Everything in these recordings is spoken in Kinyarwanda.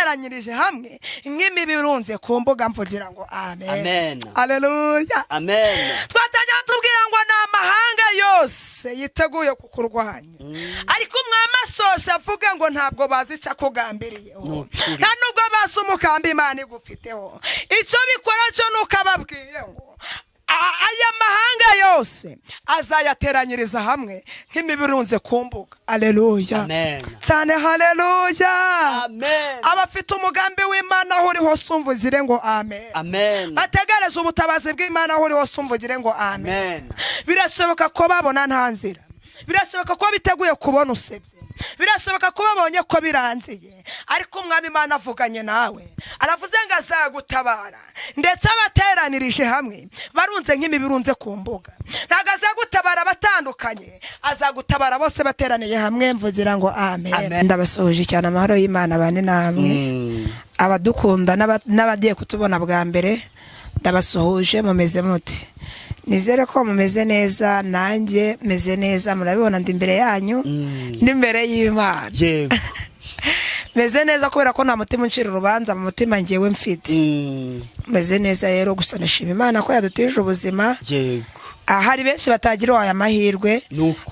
abateranyirije hamwe nk'imibirunze ku mbuga mvugira ngo amen. Amen. Haleluya. Amen. Twatangira tubwira ngo n'amahanga yose yiteguye kukurwanya, ariko umwami asose avuga ngo ntabwo bazica kugambiriyeho, nta nubwo bazi umugambi Imana igufiteho. Icyo bikora cyo nuko ababwiye ngo aya mahanga yose azayateranyiriza hamwe nk'imibirunze ku mbuga. Haleluya. Amen. Cyane haleluya. Amen. Abafite umugambi w'Imana aho uri hose umvugire ngo amen. Amen. Bategereza ubutabazi bw'Imana aho uri hose umvugire ngo amen. Amen. Birashoboka ko babona nta nzira, birashoboka ko biteguye kubona usebye, birashoboka ko babonye ko birangiye, ariko umwami Imana avuganye nawe, aravuze ngo azagutabara, ndetse abateranirije hamwe barunze nk'imibirunze ku mbuga. Ntabwo azagutabara batandukanye, azagutabara bose bateraniye hamwe. Mvugira ngo amen. Ndabasuhuje cyane, amahoro y'Imana bane namwe. Abadukunda n'abagiye kutubona bwa mbere ndabasuhuje. Mumeze muti? Nizere ko mumeze neza, nanjye meze neza. Murabibona ndi imbere yanyu, ndi imbere y'Imana. Yego. Meze neza kubera ko nta mutima uncira urubanza mu mutima ngewe mfite. Meze neza rero, gusa nashima Imana ko yadutije ubuzima. Yego. Hari benshi batagira aya mahirwe,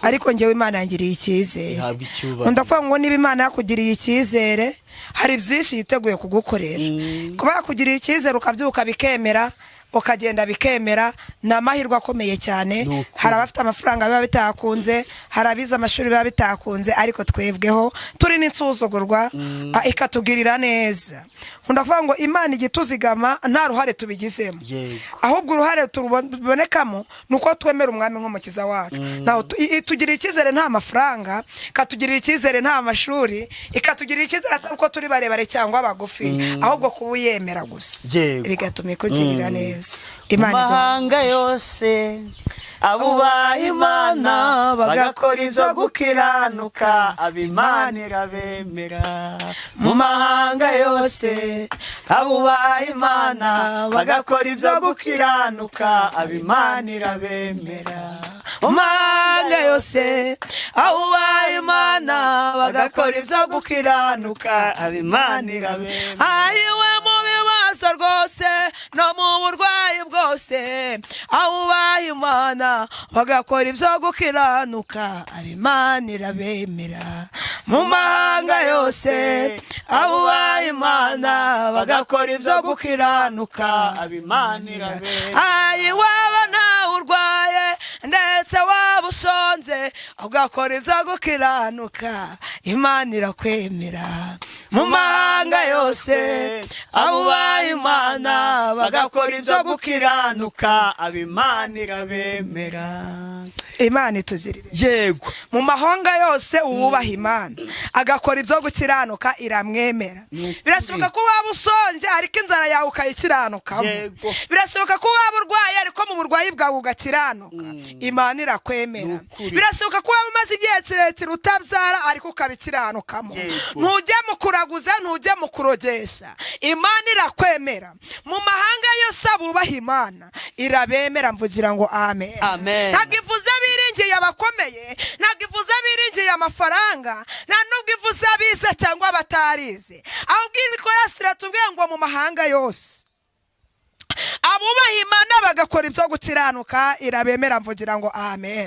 ariko ngewe Imana yangiriye icyizere. Ndavuga ngo niba Imana yakugiriye icyizere, hari byinshi yiteguye kugukorera. Kuba yakugiriye icyizere ukabyuka bikemera, ukagenda bikemera, na mahirwe akomeye cyane. Hari abafite amafaranga biba bitakunze, hari abize amashuri biba bitakunze, ariko twebweho turi n'insuzugurwa ikatugirira neza. Ndavuga ngo Imana igituzigama nta ruhare tubigizemo, ahubwo uruhare tubonekamo nuko twemera umwami nk'umukiza wacu. Itugirira icyizere nta mafaranga, ikatugirira icyizere nta mashuri, ikatugirira icyizere uko turi barebare cyangwa bagufi, ahubwo kuba uyemera gusa bigatuma ikugirira neza. Amahanga yose abubaha Imana bagakora ibyo gukiranuka, ab'Imana irabemera. Mu mahanga yose abubaha Imana bagakora ibyo gukiranuka, ab'Imana irabemera. Mu mahanga yose abubaha Imana bagakora ibyo gukiranuka, ab'Imana irabemera. Ayiwe mu bibazo rwose no mu burwayi bwose, abubaha Imana bagakora ibyo gukiranuka, ab'Imana irabemera. Mu mahanga yose abubaha Imana bagakora ibyo gukiranuka, ab'Imana irabemera. Ayiwaba ntawe urwaye ndetse waba ushonje, ugakora ibyo gukiranuka, Imana irakwemera. Mu mahanga yose abubaha Imana bagakora ibyo gukiranuka, ab'Imana irabemera. Imana ituzirire. Yego. Mu mahanga yose uwubaha Imana agakora ibyo gukiranuka, iramwemera. Birashoboka ko waba usonje ariko inzara yawe ukayikiranukamo. Birashoboka ko waba urwaye ariko mu burwayi bwawe ugakiranuka, Imana irakwemera. Birashoboka ko waba umaze igihe kirekire utabyara ariko ukabikiranukamo. Ntujye mu kuraguza, ntujye mu kurogesha, Imana irakwemera. Mu mahanga yose abubaha Imana irabemera. Mvugira ngo amen. Ntabwo ivuze biringiye abakomeye, ntabwo ivuze biringiye amafaranga, nta nubwo ivuze abize cyangwa abatarize, ahubwo niko yasira tubwiye ngo mu mahanga yose abubaha Imana bagakora ibyo gukiranuka, irabemera. Mvugira ngo amen.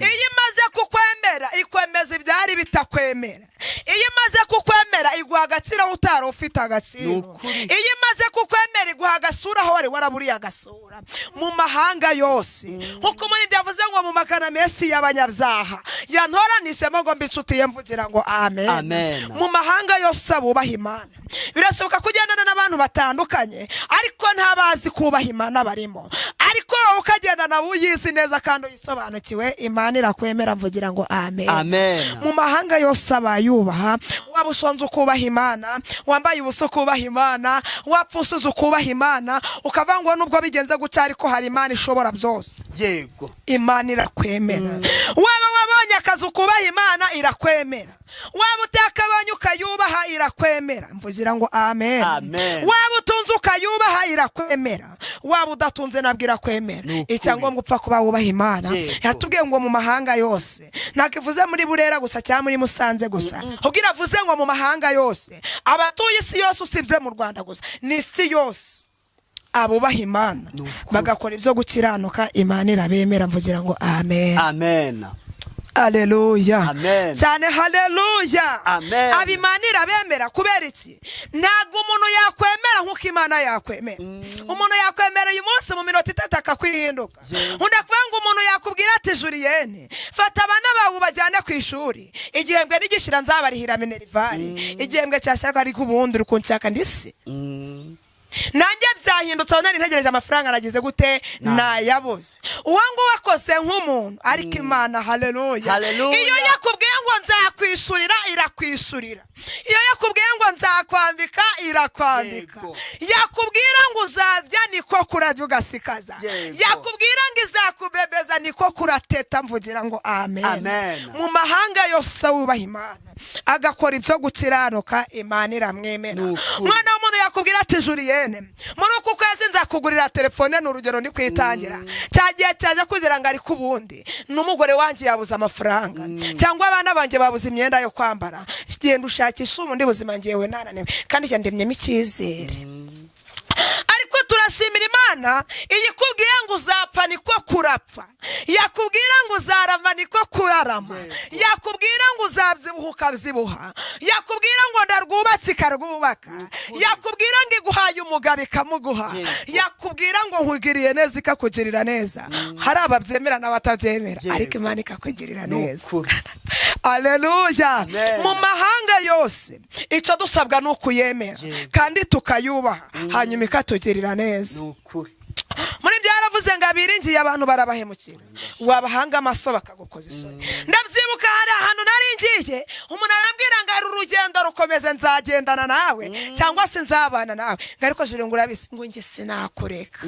Iyo imaze kukwemera ikwemeza ibyari bitakwemera. Iyo imaze kukwemera iguha agaciro aho utari ufite agaciro. Iyo imaze kukwemera iguha agasura aho wari waraburiye agasura. Mu mahanga yose nkuko muri byavuze ngo mu magana menshi y'abanyabyaha yantoranishemo ngo mbicutiye. Mvugira ngo amen. Mu mahanga yose abubaha Imana birashoboka kugendana n'abantu batandukanye, ariko ntabazi kubaha Imana barimo, ariko ukagenda nabo uyizi neza kandi uyisobanukiwe, Imana irakwemera. Mvugira ngo amen. Mu mahanga yose abayubaha, waba ushonje ukubaha Imana, wambaye ubusa ukubaha Imana, wapfusuze ukubaha Imana, ukavuga ngo nubwo bigenze guca ariko hari Imana ishobora byose. Yego. Imana irakwemera. Waba wabonye akazi ukubaha Imana irakwemera. Waba utakabonye ukayubaha irakwemera. Mvugira ngo amen. Waba utunze ukayubaha irakwemera, waba udatunze nabwo irakwemera. Icyangombwa upfa kuba wubaha Imana. Yatubwiye ngo mu mahanga yose, ntakivuze muri Burera gusa cyangwa muri Musanze gusa, ahubwo iravuze ngo mu mahanga yose, abatuye isi yose usibye mu Rwanda gusa, ni isi yose abubaha Imana bagakora ibyo gukiranuka, Imana irabemera. Mvugira ngo amen. Amen. Haleluya. Cyane haleluya. Abimana irabemera kubera iki? Ntago umuntu yakwemera nkuko Imana yakwemera. Umuntu yakwemera uyu munsi mu minota 3 akakwihinduka. Undakuvuga ngo umuntu yakubwira ati Julienne, fata abana bawe bajyane ku ishuri, igihembwe n'igishira nzabarihira minerivare, igihembwe cyashaka ari kubundi rukunshaka ndisi. Nanjye byahindutse nari ntegereje amafaranga nagize gute nayabuze. Uwangu wakoze nk'umuntu ariko Imana haleluya. Iyo yakubwiye ngo nzakwishurira irakwishurira. Iyo yakubwiye ngo nzakwambika irakwambika. Yakubwira ngo uzavya niko kurarya ugasikaza. Yakubwira ngo izakubebeza niko kurateta. Mvugira ngo amen. Mu mahanga yose wubaha Imana agakora ibyo gukiranuka, Imana iramwemera. Mwana w'umuntu yakubwira ati Julienne, muri uku kwezi nzakugurira telefone, n'urugero ni kwitangira, cyagiye cyaje kugira ngo ari kubundi n'umugore wanjye yabuze amafaranga, cyangwa abana banjye babuze imyenda yo kwambara, genda ushakisha ubundi buzima ngewe nananiwe, kandi cyo ndemyemo icyizere. Ariko turashimira Imana, iyikubwiye ngo uzapfa niko kurapfa, yakubwira ngo uzarama niko kurarama, yakubwira ngo uzabyibuha ukabyibuha, yakubwira ngo ndarwubatse ikarwubaka, yakubwira ngo iguhaye umugabo ikamuguha, yakubwira ngo nkugiriye neza ikakugirira neza. Hari ababyemera n'abatabyemera, ariko Imana ikakugirira neza. Haleluya. Mu mahanga yose icyo dusabwa no kuyemera kandi tukayubaha, hanyuma ikatugirira neza. Muri byaravuze ngo abiringiye abantu barabahemukira, wabahanga amaso bakagukoza isoni. Ndabyibuka hari ahantu naringiye, umuntu arambwira ngo ari urugendo rukomeze, nzagendana nawe cyangwa se nzabana nawe, ariko jure ngo urabise ngo nge sinakureka.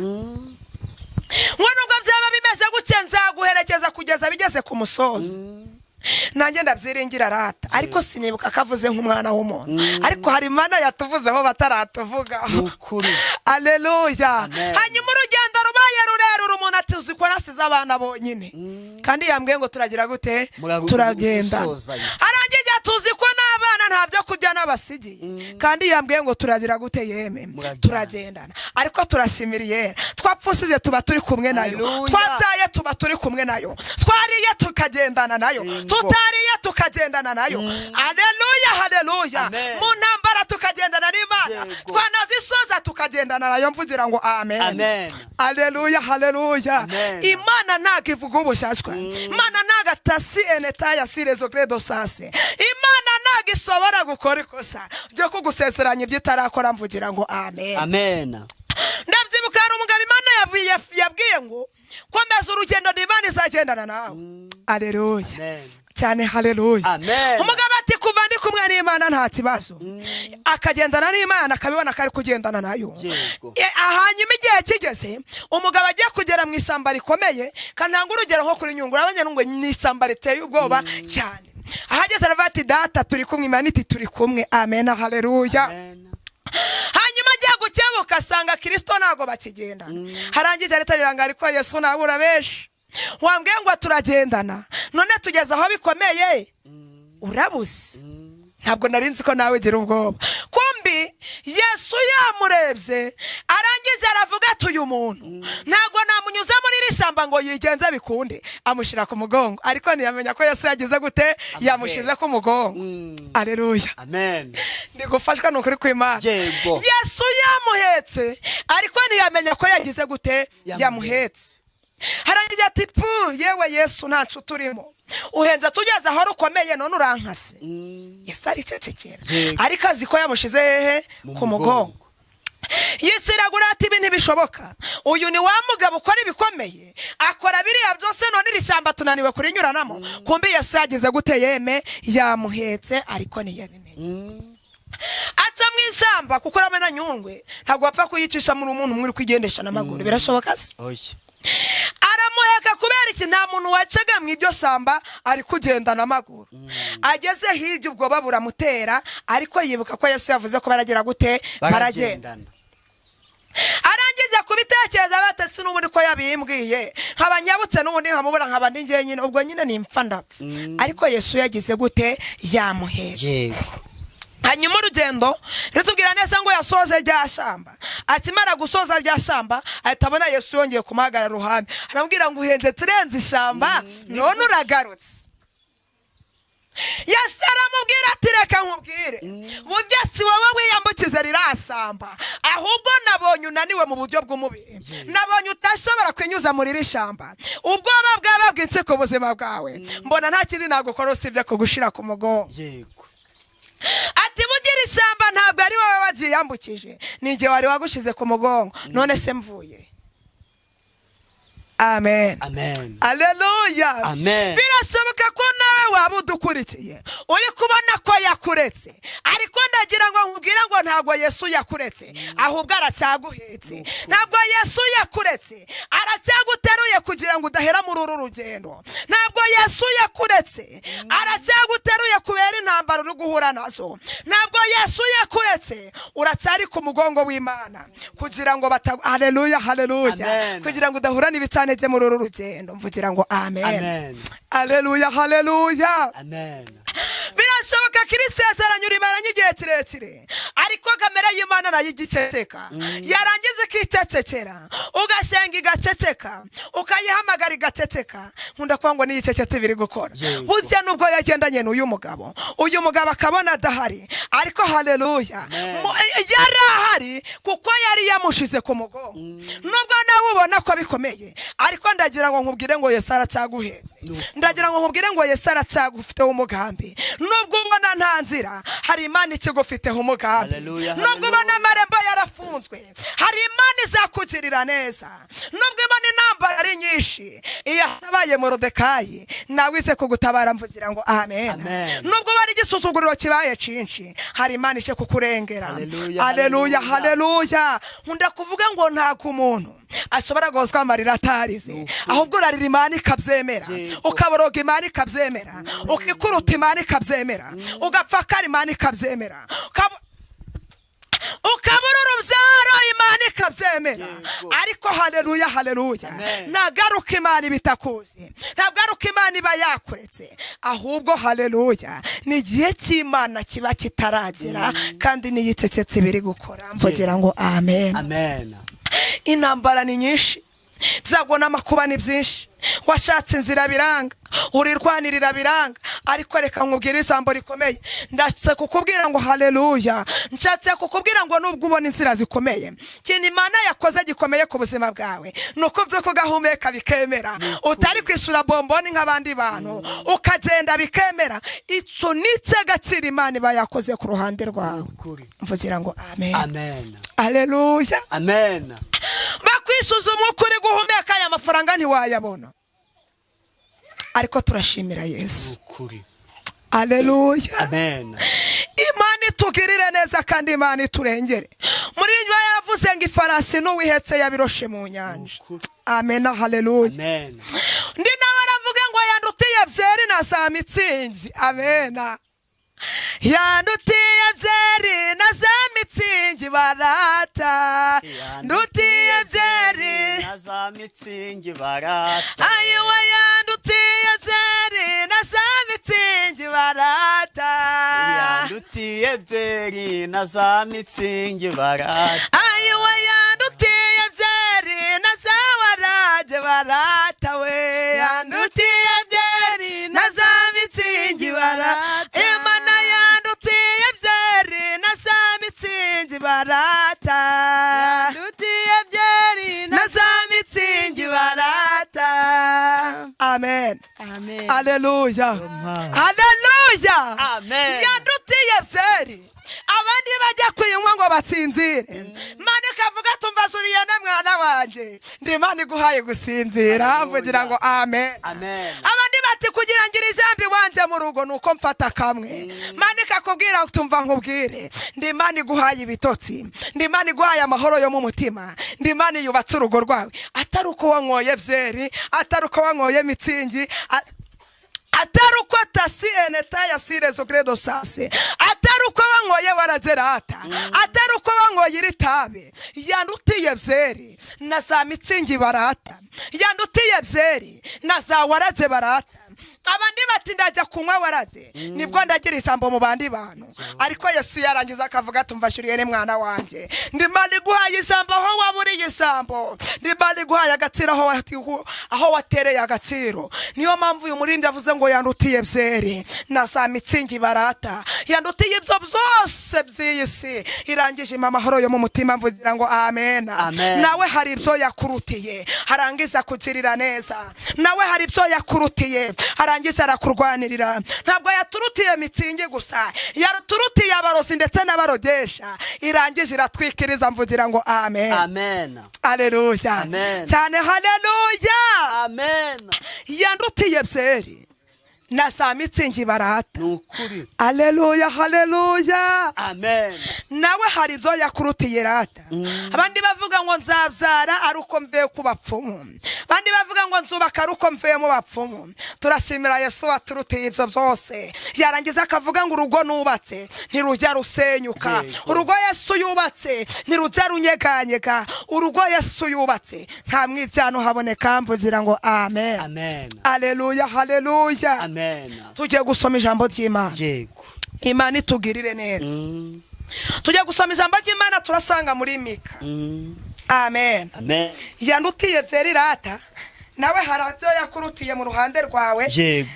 Nubwo byaba bimeze gutya nzaguherekeza kugeza bigeze ku musozi. Nanjye ndabyiringira rata, ariko sinibuka kavuze nk'umwana w'umuntu, ariko hari Imana yatuvuzeho bataratuvuga. Haleluya. Hanyuma urugendo rubaye rurerure, umuntu ati uzi ko nasize abana bonyine, kandi yambwiye ngo turagira gute turagenda. Arangiye tuzi ko n'abana ntabyo kujya n'abasigiye, kandi yambwiye ngo turagira gute yeme turagendana. Ariko turashimiriye, twapfushije tuba turi kumwe nayo, twabyaye tuba turi kumwe nayo, twariye tukagendana nayo, tutariye tukagendana nayo. Haleluya. Haleluya. Mu ntambara tukagendana n'Imana, twanazisoza tukagendana nayo. Mvugira ngo amen. Haleluya. Haleluya. Imana ntago ivuga ubushashwa, Imana ntago atasi eneta ya sirezo credo sase, Imana ntago ishobora gukora ikosa ryo kuguseseranya ibyo itarakora. Mvugira ngo amen. Ndabyibuka hari umugabo Imana yabwiye ngo komeza urugendo n'Imana izagendana nawe. Haleluya. Cyane haleluya. Umugabo ati kuva ndi kumwe n'Imana nta kibazo, akagendana n'Imana akabibona kari kugendana nayo. Ahanyuma igihe kigeze, umugabo agiye kugera mu ishyamba rikomeye, kananga urugero nko kuri Nyungura, abanyarungwe ni ishyamba riteye ubwoba cyane. Ahageze aravuga ati data turi kumwe, Imana iti turi kumwe. Amen. Haleluya. Hanyuma agiye gukebuka asanga Kristo ntago bakigenda. Harangije aritagira ngo ariko Yesu nabura benshi, wambwiye ngo turagendana, none tugeze aho bikomeye urabuze. Ntabwo narinzi ko nawe gira ubwoba. Kumbi Yesu yamurebye, arangije aravuga ati uyu muntu ntabwo namunyuze muri iri shamba ngo yigenze bikunde, amushira ku mugongo. Ariko ntiyamenya ko Yesu yagize gute yamushize ku mugongo. Haleluya. Amen. Ndi gufashwa n'ukuri kw'Imana. Yesu yamuhetse, ariko ntiyamenya ko yagize gute yamuhetse. Harangije ati pu yewe Yesu ntacu turimo, uhenza tugeze aho rukomeye none urankase. Yesu ari cecekera, ariko azi ko yamushize hehe ku mugongo. Yiciragura ati ibi ntibishoboka, uyu ni wa mugabo ukora ibikomeye, akora biriya byose none iri shyamba tunaniwe kurinyuranamo. Kumbi Yesu yagize gute yeme yamuhetse, ariko ntiyabimenye. Aca mu ishyamba kuko ramena Nyungwe ntabwo wapfa kuyicisha muri umuntu mwiri kwigendesha n'amaguru, birashoboka se? Aramuheka kubera iki? Nta muntu wacaga mu iryo shyamba ari kugenda n'amaguru. Ageze hirya ubwo baburamutera, ariko yibuka ko Yesu yavuze ko baragira gute baragendana. arangije kubitekereza batese n'ubundi ko yabimbwiye nkabanyabutse n'ubundi nkamubura nkaba ndi ngiye nyine ubwo nyine nimpfa ndapfa ariko Yesu yagize gute yamuhetse hanyuma urugendo ritubwira neza ngo yasoze rya shamba akimara gusoza rya shamba ahita abona Yesu yongeye kumuhagarara ruhande aramubwira ngo uhenze turenze ishamba none uragarutse Yesu aramubwira ati reka nkubwire burya si wowe wiyambukiza rirasamba ahubwo nabonye unaniwe mu buryo bw'umubiri nabonye utashobora kwinyuza muri iri shamba ubwoba bwaba bwinshi ku buzima bwawe mbona nta kindi nagukora usibye kugushira ku mugongo ati bugira ishamba ntabwo ari wowe wagiyambukije ninjye wari wagushize ku mugongo none se mvuye amen amen haleluya amen birashoboka ko nawe waba udukurikiye uri kubona ko yakuretse ariko ndagira ngo nkubwire ngo ntabwo Yesu yakuretse ahubwo aracyaguhetse ntabwo Yesu yakuretse aracyaguteruye kugira ngo udahera muri uru rugendo ntabwo Yesu yakuretse aracyaguteruye kubera intambara uri guhura nazo ntabwo Yesu yakuretse uracyari ku mugongo w'Imana kugira ngo haleluya haleluya kugira ngo udahura n'ibicane bye muri uru rugendo mvugira ngo amen haleluya haleluya amen birashoboka Kristo yazaranyura imaranye igihe kirekire ariko kamera y'Imana nayo igiceceka yarangiza ikicecekera ugasenga igaceceka ukayihamagara igaceceka nkunda kuvuga ngo n'iyicecete biri gukora burya nubwo yagendanye n'uyu mugabo akabona adahari ariko haleluya yari ahari kuko yari yamushize ku mugongo nubwo nawe ubona ko bikomeye ariko ndagira ngo nkubwire ngo Yesu aracyaguhetse ndagira ngo nkubwire ngo Yesu aracyagufiteho umugambi nubwo ubona nta nzira hari Imana ikigufiteho umugambi nubwo ubona amarembo yarafunzwe hari Imana izakugirira neza nubwo ubona intambara ari nyinshi iyo habaye Morodekayi nawe ize kugutabara mvugira ngo amen nubwo bari igisuzuguriro kibaye cinshi hari Imana ije kukurengera haleluya haleluya nkunda kuvuga ngo nta kumuntu ashobora gozwa amarira atarize ahubwo urarira Imana ikabyemera ukaboroga Imana ikabyemera ukikuruta Imana ikabyemera ugapfakara Imana ikabyemera ukabura urubyaro Imana ikabyemera ariko haleluya haleluya nagaruka Imana ibitakuzi nagaruka Imana iba yakuretse ahubwo haleluya ni igihe cy'Imana kiba kitaragera kandi n'iyicecetse biri gukora mvugira ngo amen amen intambara ni nyinshi byago n'amakuba ni byinshi washatse inzira biranga urirwanirira biranga ariko reka nkubwire ijambo rikomeye ndashatse kukubwira ngo haleluya nshatse kukubwira ngo nubwo ubona inzira zikomeye kintu Imana yakoze gikomeye ku buzima bwawe nuko byo kugahumeka bikemera utari kwishura bomboni nk'abandi bantu ukagenda bikemera icyo nice gaciro Imana iba yakoze ku ruhande rwawe mvugira ngo amen amen haleluya amen bakwisuzuma ukuri guhumeka aya mafaranga ntiwayabona ariko turashimira Yesu haleluya amen Imana itugirire neza kandi Imana iturengere muri njye yavuze ngo ifarasi n'uwihetse yabiroshe mu nyanja amen haleluya amen ndi nawe aravuga ngo yandutiye byeri na za mitsingi amen yandutiye byeri na za mitsingi barata ndutiye byeri na za mitsingi barata ayiwa yandutiye byeri na za mitsingi barata yandutiye byeri na za mitsingi barata ayiwa yandutiye byeri na za warage barata we yandutiye byeri na za mitsingi barata Imana yandutiye byeri na za mitsingi barata yandutiye byeri na za mitsingi barata amen amen haleluya haleluya amen yandutiye byeri abandi bajya kuyinywa ngo batsinzire Imana ikavuga tumva zuriye na mwana wanje ndi Imana iguhaye gusinzira mvugira ngo amen abandi bati kugira ngira ijambo wanje mu rugo nuko mfata kamwe Imana ikakubwira tumva nkubwire ndi Imana iguhaye ibitotsi ndi Imana iguhaye amahoro yo mu mutima ndi Imana yubatse urugo rwawe atari uko wanyoye byeri atari uko wanyoye mitsingi ataruko tasi eneta ya sire zo credo sase ataruko wangoye waragerata ataruko wangoye yanyoye iri tabi, yandutiye byeri na za mitsingi barata, yandutiye byeri na za waraze barata. Abandi bati ndajya kunywa waraze, nibwo ndagira ijambo mu bandi bantu. Ariko Yesu yarangiza akavuga tumva Julienne mwana wanje, ndimali guhaye ijambo aho waburiye ijambo, ndimali guhaye agaciro aho watereye agaciro. Niyo mpamvu uyu murindi yavuze ngo yandutiye byeri na za mitsingi barata, yandutiye ibyo byose by'isi, irangije amahoro yo mu mutima, mvugira ngo amen. Nawe hari ibyo yakurutiye, harangiza kugirira neza. Nawe hari ibyo yakurutiye, harangiza arakurwanirira. Ntabwo yaturutiye mitsingi gusa, yaturutiye abarozi ndetse n'abarogesha, irangije iratwikiriza, mvugira ngo amen. Haleluya cyane, haleluya. Yandutiye byeri na za mitsingi barata. Haleluya, haleluya. Nawe hari ibyo yakurutiye rata. Abandi bavuga ngo nzabyara ari uko mvuye ku bapfumu, abandi bavuga ngo nzubaka ari uko mvuye mu bapfumu. Turashimira Yesu waturutiye ibyo byose. Yarangiza akavuga ngo urugo nubatse ntirujya rusenyuka, urugo Yesu yubatse ntirujya runyeganyega, urugo Yesu yubatse nta mwibyano haboneka, mvugira ngo amen. Haleluya, haleluya. Tujye gusoma ijambo ry'Imana. Imana itugirire neza. Tujye gusoma ijambo ry'Imana, turasanga muri Mika. Amen. Yandutiye byeri rata, nawe hari ibyo yakurutiye mu ruhande rwawe,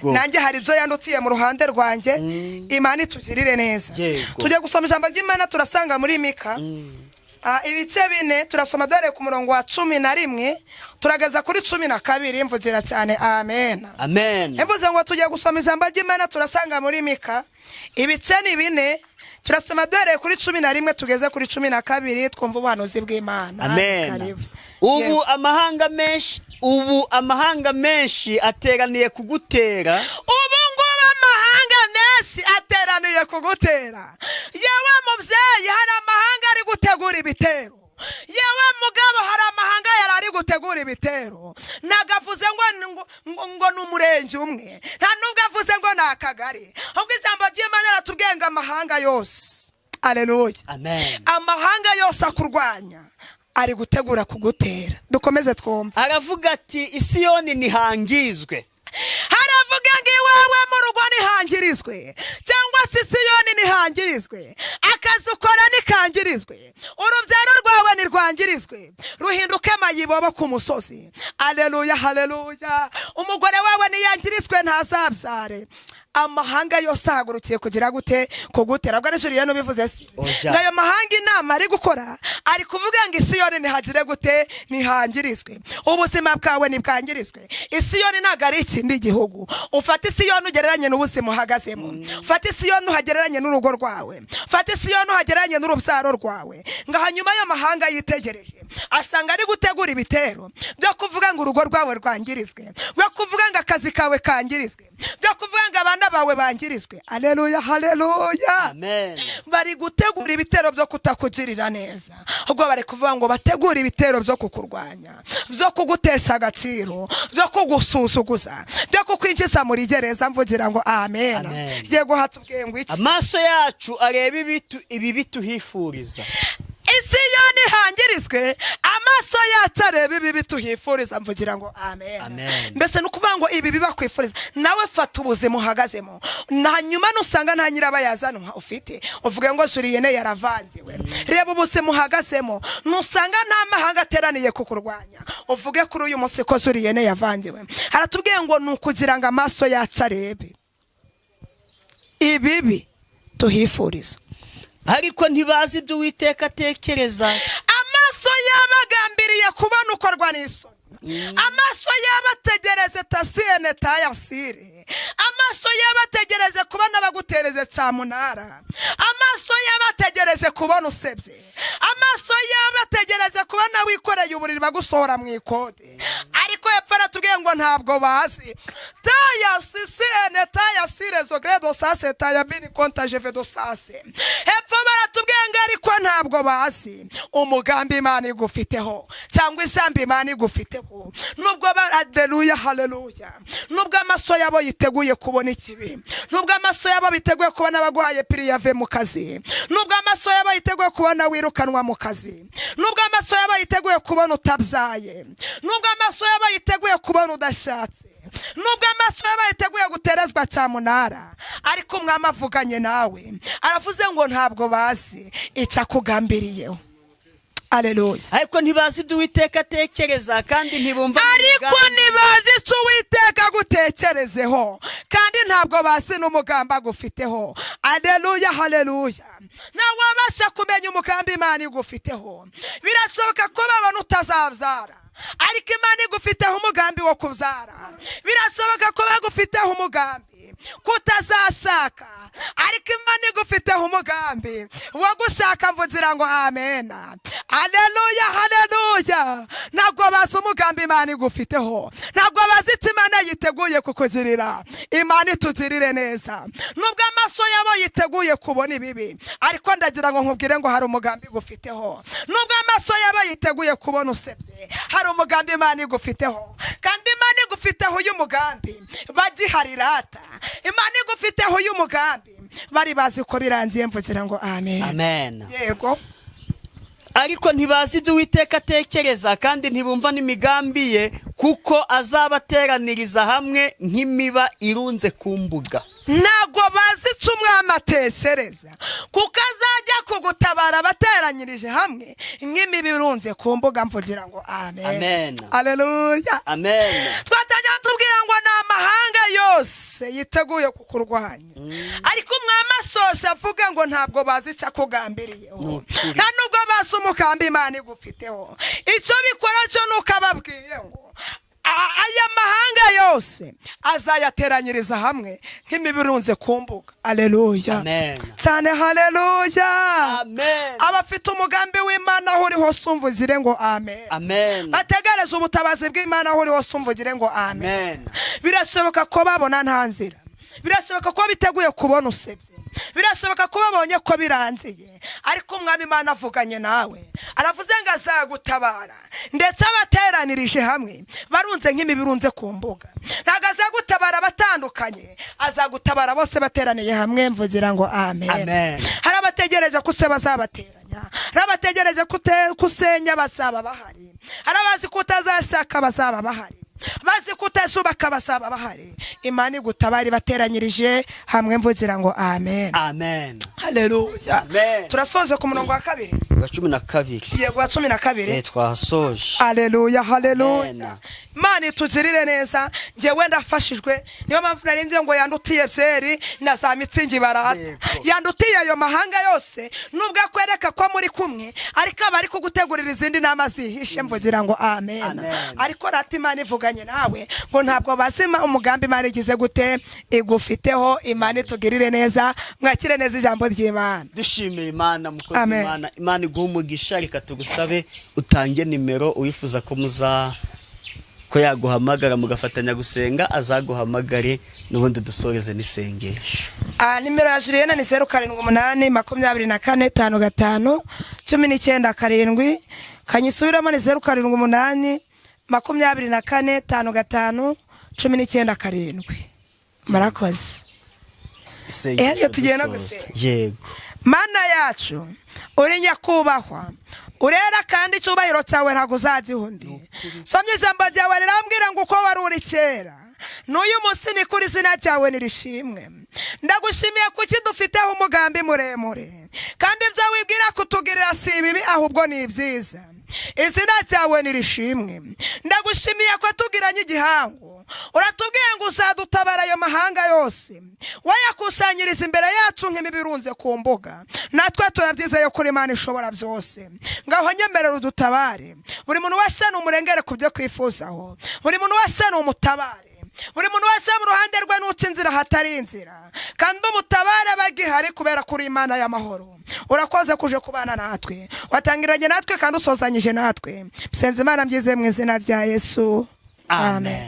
nanjye hari ibyo yandutiye mu ruhande rwanjye. Imana itugirire neza. Tujye gusoma ijambo ry'Imana, turasanga muri Mika ibice 4, turasoma dore ku murongo wa 11 turageza kuri 12. Mvugira cyane amen. Mvuze ngo tujye gusoma ijambo ry'Imana, turasanga muri Mika ibice 4, turasoma dore kuri 11 tugeze kuri 12, twumva ubuhanuzi bw'Imana. Ubu amahanga menshi ateraniye kugutera. Ateraniye kugutera. Yewe mubyeyi, hari amahanga ari gutegura ibitero. Yewe mugabo, hari amahanga yarari gutegura ibitero. Nagavuze ngo n'umurenge umwe, nta nubwo avuze ngo nakagari, ahubwo ijambo ry'Imana ratubwenga amahanga yose. Haleluya. Amahanga yose akurwanya ari gutegura kugutera. Dukomeze twumva. Aravuga ati Isiyoni nihangizwe. Haravuga ngo iwawe mu rugo nihangirizwe, cyangwa se Siyoni nihangirizwe, akazi ukora nikangirizwe, urubyaro rwawe nirwangirizwe, ruhinduke mayibobo ku musozi. Haleluya, haleluya. Umugore wawe niyangirizwe ntazabyare. Amahanga yose ahagurukiye kugira gute kugutera. Bwa n'ijuru yano bivuze se ngayo mahanga inama ari gukora, ari kuvuga ngo Isiyoni nihagire gute nihangirizwe, ubuzima bwawe nibwangirizwe. Isiyoni ntago ari ikindi gihugu. Ufata Isiyoni ugereranye n'ubuzima uhagazemo, ufata Isiyoni uhagereranye n'urugo rwawe, ufata Isiyoni uhagereranye n'urubyaro rwawe. Ngaha nyuma y'amahanga yitegereje, asanga ari gutegura ibitero byo kuvuga ngo urugo rwawe rwangirizwe, byo kuvuga ngo akazi kawe kangirizwe, byo kuvuga ngo abana bawe bangirizwe. Haleluya, haleluya. Bari gutegura ibitero byo kutakugirira neza, ahubwo bari kuvuga ngo bategura ibitero byo kukurwanya, byo kugutesha agaciro, byo kugusuzuguza, byo kukwinjiza muri gereza. Mvugira ngo amen. Yego, hatubwiye ngo iki? Amaso yacu areba ibi bituhifuriza. Isiyoni hangirizwe, amaso yacu areba ibi bituhifuriza. Mvugira ngo amen. Mbese nukuvuga ngo ibi bibakwifuriza, nawe fata ubuzima uhagazemo, hanyuma nusanga nta nyirabayazana ufite, uvuge ngo Julienne yaravangiwe. Reba ubuzima uhagazemo, nusanga nta mahanga ateraniye kukurwanya, uvuge kuri uyu munsi ko Julienne yavangiwe. Haratubwiye ngo nukugira ngo amaso yacu arebe ibibi tuhifuriza, ariko ntibazi ibyo Uwiteka atekereza. Amaso yabagambiriye kubona ukorwa n'isoni, amaso yabategereze tasiyene tayasire, amaso yabategereze kubona bagutereze cyamunara, amaso yabategereje kubona usebye, amaso yabategereze kubona wikoreye uburiri bagusohora mu ikode. Ariko hepfo baratubwiye ngo ntabwo bazi. Taya sisene taya sirezo gredo sase taya bini konta jevedo sase. Hepfo baratubwiye ngo ariko ntabwo bazi umugambi Imana igufiteho cyangwa ijambo Imana igufiteho. Nubwo haleluya haleluya, nubwo amaso yabo yiteguye kubona ikibi, nubwo amaso yabo biteguye kubona baguhaye piriyave mu kazi, nubwo amaso yabo yiteguye kubona wirukanwa mu kazi, nubwo amaso yabo yiteguye kubona utabyaye, nubwo amaso yabo yiteguye kubona udashatse, nubwo amaso yabo yiteguye guterezwa cyamunara, ariko umwami avuganye nawe aravuze ngo ntabwo bazi icyo akugambiriyeho. Haleluya. Ariko ntibazi ibyo Uwiteka atekereza kandi ntibumva. Ariko ntibazi icyo Uwiteka agutekerezeho kandi ntabwo bazi n'umugambi agufiteho. Haleluya haleluya. Nawe wabasha kumenya umugambi Imana igufiteho. Birashoboka ko babona utazabyara, ariko Imana igufiteho umugambi wo kubyara. Birashoboka ko bagufiteho umugambi kutazashaka, ariko Imana igufiteho umugambi wo gushaka. Mvugira ngo amen. Haleluya haleluya. Ntabwo bazi umugambi Imana igufiteho, ntabwo bazi icyo Imana yiteguye kukugirira. Imana itugirire neza. Nubwo amaso yabo yiteguye kubona ibibi, ariko ndagira ngo nkubwire ngo hari umugambi igufiteho. Nubwo amaso yabo yiteguye kubona usebye, hari umugambi Imana igufiteho. Kandi Imana igufiteho uyu mugambi bagiharirata. Imana igufiteho uyu mugambi bari bazi ko birangiye. Mvugira ngo amen. Amen. Yego. Ariko ntibazi ibyo Uwiteka atekereza kandi ntibumva n'imigambi ye, kuko azabateraniriza hamwe nk'imiba irunze ku mbuga. Ntabwo bazi icyo umwami atekereza, kuko azajya kugutabara abateranyirije hamwe nk'imiba irunze ku mbuga. Mvugira ngo amen. Amen. Haleluya. Amen. Twatajya tubwira ngo ni amahanga yose yiteguye kukurwanya, ariko umwami asoje avuga ngo ntabwo bazi icyo akugambiriyeho, nta nubwo bazi umugambi Imana igufiteho. Icyo bikora cyo nuko ababwiye ngo aya mahanga yose azayateranyiriza hamwe nk'imiba irunze ku mbuga. Haleluya. Amen. Cyane haleluya. Amen. Abafite umugambi w'Imana aho uri hose umvugire ngo amen. Amen. Bategereje ubutabazi bw'Imana aho uri hose umvugire ngo amen. Birashoboka ko babona nta nzira, birashoboka ko biteguye kubona usebye, birashoboka ko babonye ko birangiye, ariko umwami Imana avuganye nawe aravuze ngo azagutabara, ndetse abateranirije hamwe barunze nk'imiba irunze ku mbuga. Ntabwo azagutabara batandukanye, azagutabara bose bateraniye hamwe. Mvugira ngo amen. Amen. Hari abategereje ko se bazabateranya, hari abategereje kusenya bazaba bahari, hari abazi ko utazashaka bazaba bahari, bazi kutazubaka bazaba bahari. Imana igutabari bateranyirije hamwe. Mvugira ngo amen. Amen. Haleluya. Amen. Turasoje ku murongo wa 2. Wa 12. Yego wa 12. Twasoje. Haleluya haleluya. Imana itugirire neza. Ngewe ndafashijwe, niyo mpamvu narinze ngo yandutiye byeri na za mitsingi barata. Yandutiye ayo mahanga yose, nubwo akwereka ko muri kumwe, ariko abari kugutegurira izindi nama zihishe. Mvugira ngo amen. Ariko rati Imana ivuganye nawe ngo ntabwo bazima umugambi Imana igize gute igufiteho. Imana itugirire neza. Mwakire neza ijambo ry'Imana. Dushimiye Imana mukozi Imana. Imana iguha umugisha. Reka tugusabe utange nimero uwifuza ko ko yaguhamagara mugafatanya gusenga, azaguhamagare n'ubundi dusoreze n'isengesho. Nimero ya Julienne ni 0788 24 55 19 kanyisubiramo ni 0788 24 55 19. Murakoze. Isengesho tugenda gusenga. Yego. Mana yacu uri nyakubahwa, urera kandi cyubahiro cyawe ntago uzagihundi. Somye ijambo ryawe rirambwira ngo uko wari uri kera n'uyu munsi ni kuri izina ryawe nirishimwe. Ndagushimiye kuki dufiteho umugambi muremure, kandi ibyo wibwira kutugirira si ibibi ahubwo ni ibyiza. Izina ryawe nirishimwe. Ndagushimiye ko tugiranye igihango, uratubwiye ngo uzadutabara ayo mahanga yose, wayakusanyiriza imbere yacu nk'imiba irunze ku mbuga. Natwe turabyizeye kuri Imana ishobora byose. Ngaho nyemerera udutabare. Buri muntu wese n'umurengere kubyo kwifuzaho, buri muntu wese n'umutabare, buri muntu wese mu ruhande rwe n'uca inzira hatari inzira, kandi umutabare bagihari kubera kuri Imana y'amahoro. Urakoze kuje kubana natwe, watangiranye natwe kandi usozanyije natwe. Bisenze Imana mbyize mu izina rya Yesu. amen.